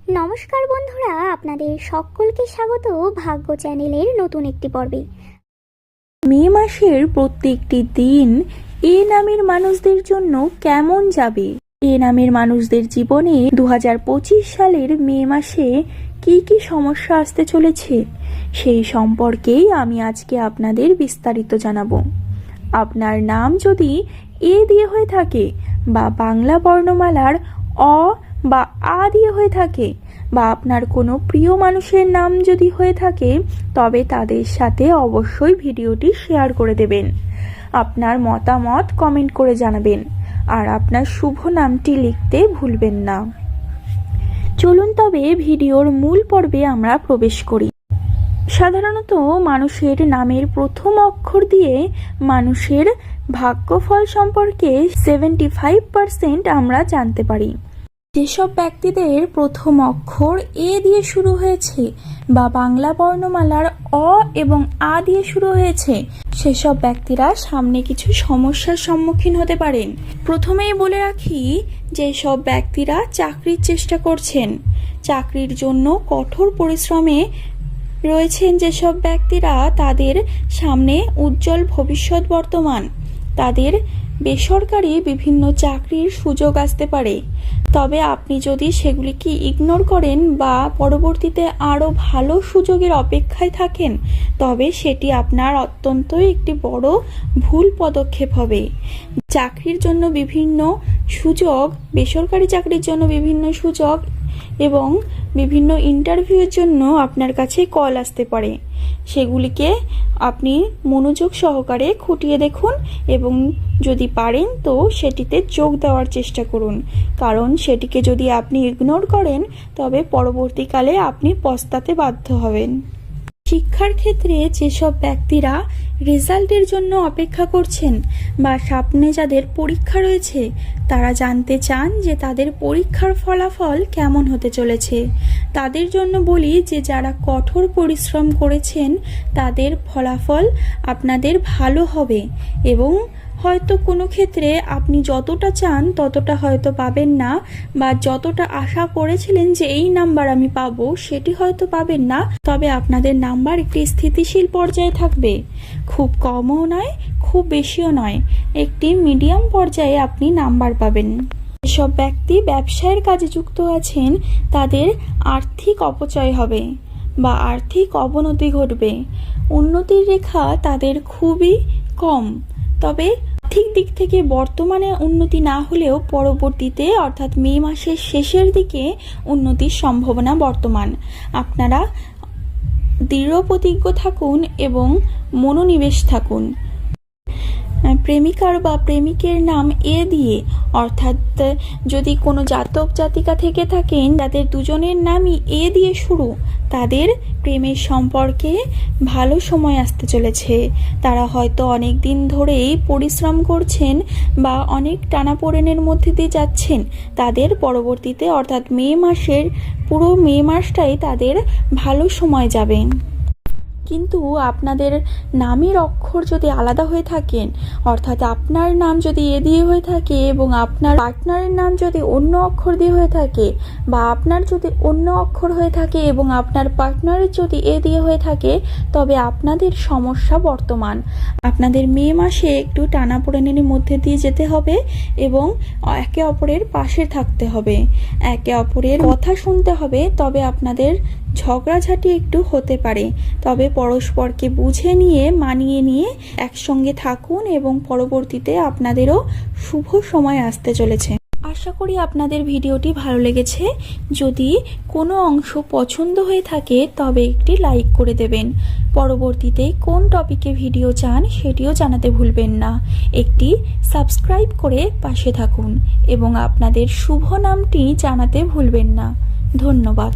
নমস্কার বন্ধুরা, আপনাদের সকলকে স্বাগত ভাগ্য চ্যানেলের নতুন একটি পর্বে। মে মাসের প্রত্যেকটি দিন এ নামের মানুষদের জন্য কেমন যাবে? এ নামের মানুষদের জীবনে 2025 সালের মে মাসে কি কি সমস্যা আসতে চলেছে সেই সম্পর্কেই আমি আজকে আপনাদের বিস্তারিত জানাবো। আপনার নাম যদি এ দিয়ে হয়ে থাকে বা বাংলা বর্ণমালার অ বা আ দিয়ে হয়ে থাকে বা আপনার কোনো প্রিয় মানুষের নাম যদি হয়ে থাকে, তবে তাদের সাথে অবশ্যই ভিডিওটি শেয়ার করে দেবেন। আপনার মতামত কমেন্ট করে জানাবেন আর আপনার শুভ নামটি লিখতে ভুলবেন না। চলুন তবে ভিডিওর মূল পর্বে আমরা প্রবেশ করি। সাধারণত মানুষের নামের প্রথম অক্ষর দিয়ে মানুষের ভাগ্যফল সম্পর্কে 75% আমরা জানতে পারি। যেসব ব্যক্তিদের প্রথম অক্ষর এ দিয়ে শুরু হয়েছে বা বাংলা বর্ণমালার অ এবং আ দিয়ে শুরু হয়েছে, সেসব ব্যক্তিরা সামনে কিছু সমস্যার সম্মুখীন হতে পারেন। প্রথমেই বলে রাখি, যেসব ব্যক্তিরা চাকরির চেষ্টা করছেন, চাকরির জন্য কঠোর পরিশ্রমে রয়েছেন যেসব ব্যক্তিরা, তাদের সামনে উজ্জ্বল ভবিষ্যৎ বর্তমান। তাদের বেসরকারি বিভিন্ন চাকরির সুযোগ আসতে পারে, তবে আপনি যদি সেগুলিকে ইগনোর করেন বা পরবর্তীতে আরও ভালো সুযোগের অপেক্ষায় থাকেন, তবে সেটি আপনার অত্যন্ত একটি বড় ভুল পদক্ষেপ হবে। চাকরির জন্য বিভিন্ন সুযোগ, বেসরকারি চাকরির জন্য বিভিন্ন সুযোগ এবং বিভিন্ন ইন্টারভিউয়ের জন্য আপনার কাছে কল আসতে পারে। সেগুলিকে আপনি মনোযোগ সহকারে খুঁটিয়ে দেখুন এবং যদি পারেন তো সেটিতে যোগ দেওয়ার চেষ্টা করুন, কারণ সেটিকে যদি আপনি ইগনোর করেন তবে পরবর্তীকালে আপনি পস্তাতে বাধ্য হবেন। শিক্ষার ক্ষেত্রে যেসব ব্যক্তিরা রেজাল্টের জন্য অপেক্ষা করছেন বা সামনে যাদের পরীক্ষা রয়েছে, তারা জানতে চান যে তাদের পরীক্ষার ফলাফল কেমন হতে চলেছে। তাদের জন্য বলি যে যারা কঠোর পরিশ্রম করেছেন তাদের ফলাফল আপনাদের ভালো হবে এবং হয়তো কোনো ক্ষেত্রে আপনি যতটা চান ততটা হয়তো পাবেন না, বা যতটা আশা করেছিলেন যে এই নাম্বার আমি পাবো সেটি হয়তো পাবেন না, তবে আপনাদের নাম্বার একটি স্থিতিশীল পর্যায়ে থাকবে। খুব কমও নয়, খুব বেশিও নয়, একটি মিডিয়াম পর্যায়ে আপনি নাম্বার পাবেন। যেসব ব্যক্তি ব্যবসায়ের কাজে যুক্ত আছেন, তাদের আর্থিক অপচয় হবে বা আর্থিক অবনতি ঘটবে। উন্নতির রেখা তাদের খুবই কম, তবে আর্থিক দিক থেকে বর্তমানে উন্নতি না হলেও পরবর্তীতে অর্থাৎ মে মাসের শেষের দিকে উন্নতির সম্ভাবনা বর্তমান। আপনারা দৃঢ় প্রতিজ্ঞ থাকুন এবং মনোনিবেশ থাকুন। প্রেমিকার বা প্রেমিকের নাম এ দিয়ে, অর্থাৎ যদি কোনো জাতক জাতিকা থেকে থাকেন যাদের দুজনের নামই এ দিয়ে শুরু, তাদের প্রেমের সম্পর্কে ভালো সময় আসতে চলেছে। তারা হয়তো অনেক দিন ধরেই পরিশ্রম করছেন বা অনেক টানাপোড়েনের মধ্যে দিয়ে যাচ্ছেন। তাদের পরবর্তীতে অর্থাৎ মে মাসের পুরো মে মাসটাই তাদের ভালো সময় যাবে। কিন্তু আপনাদের নামের অক্ষর যদি আলাদা হয়ে থাকেন, অর্থাৎ আপনার নাম যদি এ দিয়ে হয়ে থাকে এবং আপনার পার্টনারের নাম যদি অন্য অক্ষর দিয়ে হয়ে থাকে, বা আপনার যদি অন্য অক্ষর হয়ে থাকে এবং আপনার পার্টনারের যদি এ দিয়ে হয়ে থাকে, তবে আপনাদের সমস্যা বর্তমান। আপনাদের মে মাসে একটু টানাপোড়েনের মধ্যে দিয়ে যেতে হবে এবং একে অপরের পাশে থাকতে হবে, একে অপরের কথা শুনতে হবে। তবে আপনাদের ঝগড়াঝাটি একটু হতে পারে, তবে পরস্পরকে বুঝে নিয়ে মানিয়ে নিয়ে একসঙ্গে থাকুন এবং পরবর্তীতে আপনাদেরও শুভ সময় আসতে চলেছে। আশা করি আপনাদের ভিডিওটি ভালো লেগেছে। যদি কোনো অংশ পছন্দ হয়ে থাকে তবে একটি লাইক করে দেবেন। পরবর্তীতে কোন টপিকে ভিডিও চান সেটিও জানাতে ভুলবেন না। একটি সাবস্ক্রাইব করে পাশে থাকুন এবং আপনাদের শুভ নামটি জানাতে ভুলবেন না। ধন্যবাদ।